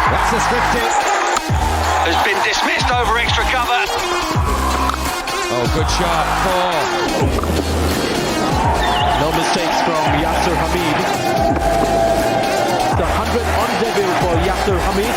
That's the scripted. Has been dismissed over extra cover. Oh, good shot. Four. No mistakes from Yasser Hamid. The 100 on debut for Yasser Hamid.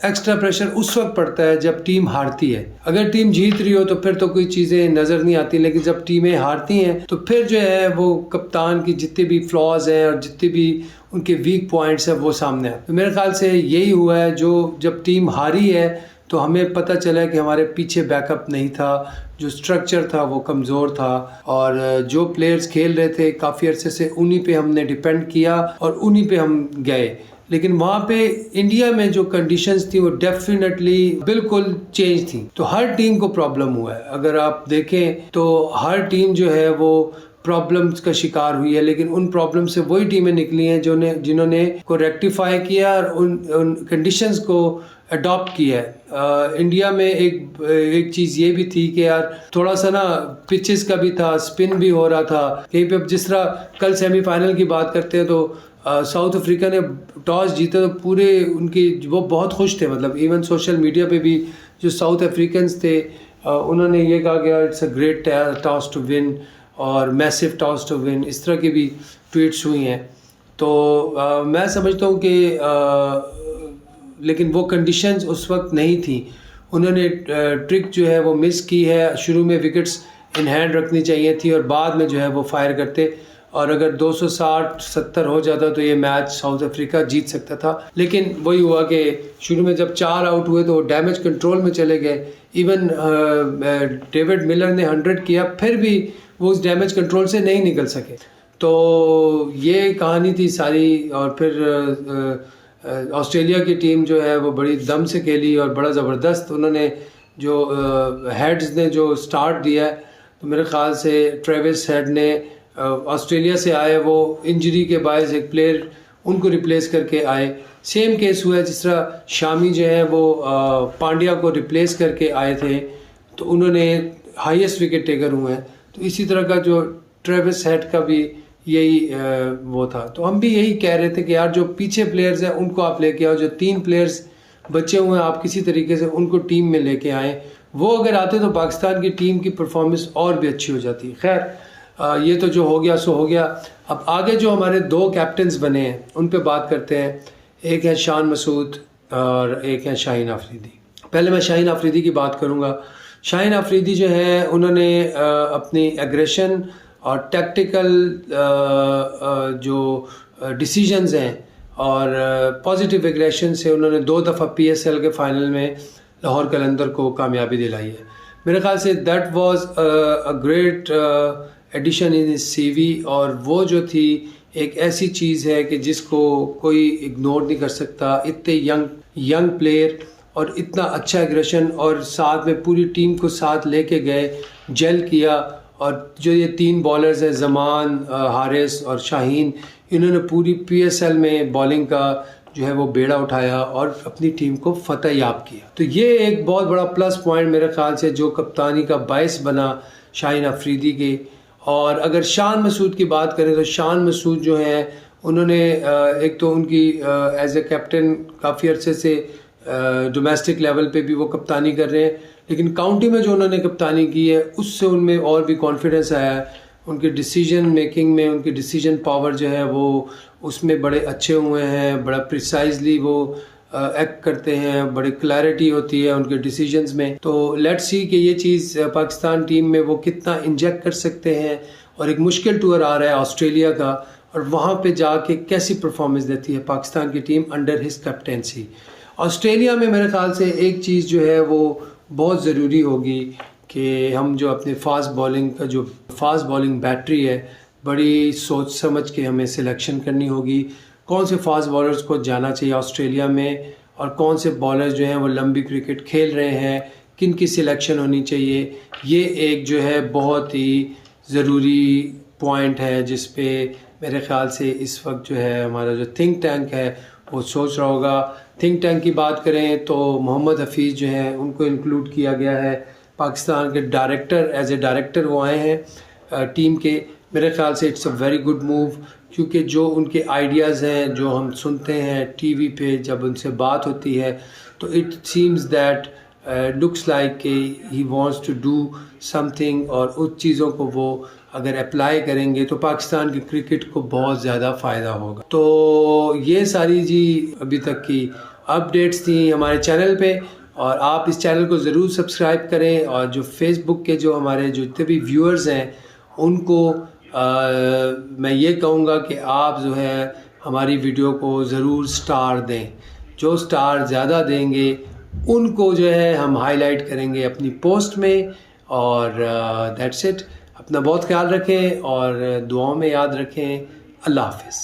Extra pressure اس وقت پڑتا ہے جب team ہارتی ہے. اگر team جیت رہی ہو تو پھر تو کوئی چیزیں نظر نہیں آتی, لیکن جب ٹیمیں ہارتی ہیں تو پھر جو ہے وہ کپتان کی جتنے بھی فلاز ہیں اور جتنے بھی ان کے ویک پوائنٹس ہیں وہ سامنے آئے. تو میرے خیال سے یہی ہوا ہے, جو جب ٹیم ہاری ہے تو ہمیں پتہ چلا کہ ہمارے پیچھے بیک اپ نہیں تھا, جو سٹرکچر تھا وہ کمزور تھا, اور جو پلیئرز کھیل رہے تھے کافی عرصے سے انہی پہ ہم نے ڈیپینڈ کیا اور انہی پہ ہم گئے. لیکن وہاں پہ انڈیا میں جو کنڈیشنز تھی وہ ڈیفینیٹلی بالکل چینج تھیں. تو ہر ٹیم کو پرابلم ہوا ہے, اگر آپ دیکھیں تو ہر ٹیم جو ہے وہ پرابلمز کا شکار ہوئی ہے, لیکن ان پرابلم سے وہی ٹیمیں نکلی ہیں جنہوں نے کو ریکٹیفائی کیا اور ان کنڈیشنز کو اڈاپٹ کیا ہے. انڈیا میں ایک چیز یہ بھی تھی کہ یار تھوڑا سا نا پچز کا بھی تھا, اسپن بھی ہو رہا تھا کہیں پہ. جس طرح کل سیمی فائنل کی بات کرتے ہیں تو ساؤتھ افریقہ نے ٹاس جیتا تو پورے ان کی وہ بہت خوش تھے, مطلب ایون سوشل میڈیا پہ بھی جو ساؤتھ افریقنس تھے انہوں نے یہ کہا کہ it's a great toss two one اور میسو ٹاس ٹو ون, اس طرح کی بھی ٹویٹس ہوئی ہیں. تو میں سمجھتا ہوں کہ لیکن وہ کنڈیشنز اس وقت نہیں تھیں. انہوں نے ٹرک جو ہے وہ مس کی ہے, شروع میں وکٹس ان ہینڈ رکھنی چاہیے تھی اور بعد میں جو ہے وہ فائر کرتے, اور اگر 260-70 ہو جاتا تو یہ میچ ساؤتھ افریقہ جیت سکتا تھا. لیکن وہی ہوا کہ شروع میں جب 4 آؤٹ ہوئے تو وہ ڈیمیج کنٹرول میں چلے گئے. ایون ڈیوڈ ملر نے 100 کیا, پھر بھی وہ اس ڈیمیج کنٹرول سے نہیں نکل سکے. تو یہ کہانی تھی ساری. اور پھر آسٹریلیا کی ٹیم جو ہے وہ بڑی دم سے کھیلی اور بڑا زبردست انہوں نے جو ہیڈز نے جو سٹارٹ دیا ہے. تو میرے خیال سے ٹریوس ہیڈ نے آسٹریلیا سے آئے, وہ انجری کے باعث ایک پلیئر ان کو ریپلیس کر کے آئے. سیم کیس ہوا ہے جس طرح شامی جو ہے وہ پانڈیا کو ریپلیس کر کے آئے تھے تو انہوں نے ہائیسٹ وکٹ ٹیکر ہوئے ہیں. تو اسی طرح کا جو ٹریوس ہیڈ کا بھی یہی وہ تھا. تو ہم بھی یہی کہہ رہے تھے کہ یار جو پیچھے پلیئرز ہیں ان کو آپ لے کے آؤ, جو 3 پلیئرز بچے ہوئے ہیں آپ کسی طریقے سے ان کو ٹیم میں لے کے آئیں. وہ اگر آتے تو پاکستان کی ٹیم کی پرفارمنس اور بھی اچھی ہو جاتی. خیر یہ تو جو ہو گیا سو ہو گیا. اب آگے جو ہمارے 2 کیپٹنز بنے ہیں ان پہ بات کرتے ہیں. ایک ہے شان مسعود اور ایک ہے شاہین آفریدی. پہلے میں شاہین آفریدی کی بات کروں گا. شاہین آفریدی جو ہے انہوں نے اپنی ایگریشن اور ٹیکٹیکل جو ڈیسیجنز ہیں اور پازیٹیو ایگریشن سے انہوں نے 2 دفعہ PSL کے فائنل میں لاہور قلندر کو کامیابی دلائی ہے. میرے خیال سے that was a great addition in his CV, اور وہ جو تھی ایک ایسی چیز ہے کہ جس کو کوئی اگنور نہیں کر سکتا. اتنے ینگ پلیئر اور اتنا اچھا ایگریشن, اور ساتھ میں پوری ٹیم کو ساتھ لے کے گئے, جیل کیا. اور جو یہ 3 بالرز ہیں زمان, حارث اور شاہین, انہوں نے پوری PSL میں بالنگ کا جو ہے وہ بیڑا اٹھایا اور اپنی ٹیم کو فتح یاب کیا. تو یہ ایک بہت بڑا پلس پوائنٹ میرے خیال سے جو کپتانی کا باعث بنا شاہین آفریدی کے. اور اگر شان مسعود کی بات کریں تو شان مسعود جو ہیں انہوں نے ایک تو ان کی ایز اے کیپٹن کافی عرصے سے ڈومیسٹک لیول پہ بھی وہ کپتانی کر رہے ہیں, لیکن کاؤنٹی میں جو انہوں نے کپتانی کی ہے اس سے ان میں اور بھی کانفیڈنس آیا ہے. ان کے ڈیسیجن میکنگ میں, ان کی ڈیسیجن پاور جو ہے وہ اس میں بڑے اچھے ہوئے ہیں, بڑا پریسائزلی وہ ایکٹ کرتے ہیں, بڑی کلیئرٹی ہوتی ہے ان کے ڈیسیجنز میں. تو لیٹ سی کہ یہ چیز پاکستان ٹیم میں وہ کتنا انجیکٹ کر سکتے ہیں. اور ایک مشکل ٹور آ رہا ہے آسٹریلیا کا, اور وہاں پہ جا کے کیسی پرفارمنس دیتی ہے پاکستان کی team under his captaincy. Australia میں میرے خیال سے ایک چیز جو ہے وہ بہت ضروری ہوگی کہ ہم جو اپنے فاسٹ بالنگ کا جو فاسٹ بالنگ بیٹری ہے بڑی سوچ سمجھ کے ہمیں سلیکشن کرنی ہوگی. کون سے فاسٹ بالرز کو جانا چاہیے آسٹریلیا میں, اور کون سے بالرز جو ہیں وہ لمبی کرکٹ کھیل رہے ہیں, کن کی سلیکشن ہونی چاہیے. یہ ایک جو ہے بہت ہی ضروری پوائنٹ ہے جس پہ میرے خیال سے اس وقت جو ہے ہمارا جو تھنک ٹینک ہے وہ سوچ رہا ہوگا. تھنک ٹینک کی بات کریں تو محمد حفیظ جو ہیں ان کو انکلوڈ کیا گیا ہے. پاکستان کے ڈائریکٹر ایز اے ڈائریکٹر وہ آئے ہیں ٹیم کے. میرے خیال سے it's a very good move, کیونکہ جو ان کے آئیڈیاز ہیں جو ہم سنتے ہیں ٹی وی پہ جب ان سے بات ہوتی ہے تو it seems that looks like کہ he wants to do something, اور اس چیزوں کو وہ اگر اپلائی کریں گے تو پاکستان کی کرکٹ کو بہت زیادہ فائدہ ہوگا. تو یہ ساری جی ابھی تک کی اپڈیٹس تھیں ہمارے چینل پہ، اور آپ اس چینل کو ضرور سبسکرائب کریں، اور جو فیس بک کے جو ہمارے جو جتنے بھی ویورز ہیں ان کو میں یہ کہوں گا کہ آپ جو ہے ہماری ویڈیو کو ضرور سٹار دیں. جو سٹار زیادہ دیں گے ان کو جو ہے ہم ہائی لائٹ کریں گے اپنی پوسٹ میں. اور دیٹس اٹ. اپنا بہت خیال رکھیں اور دعاؤں میں یاد رکھیں. اللہ حافظ.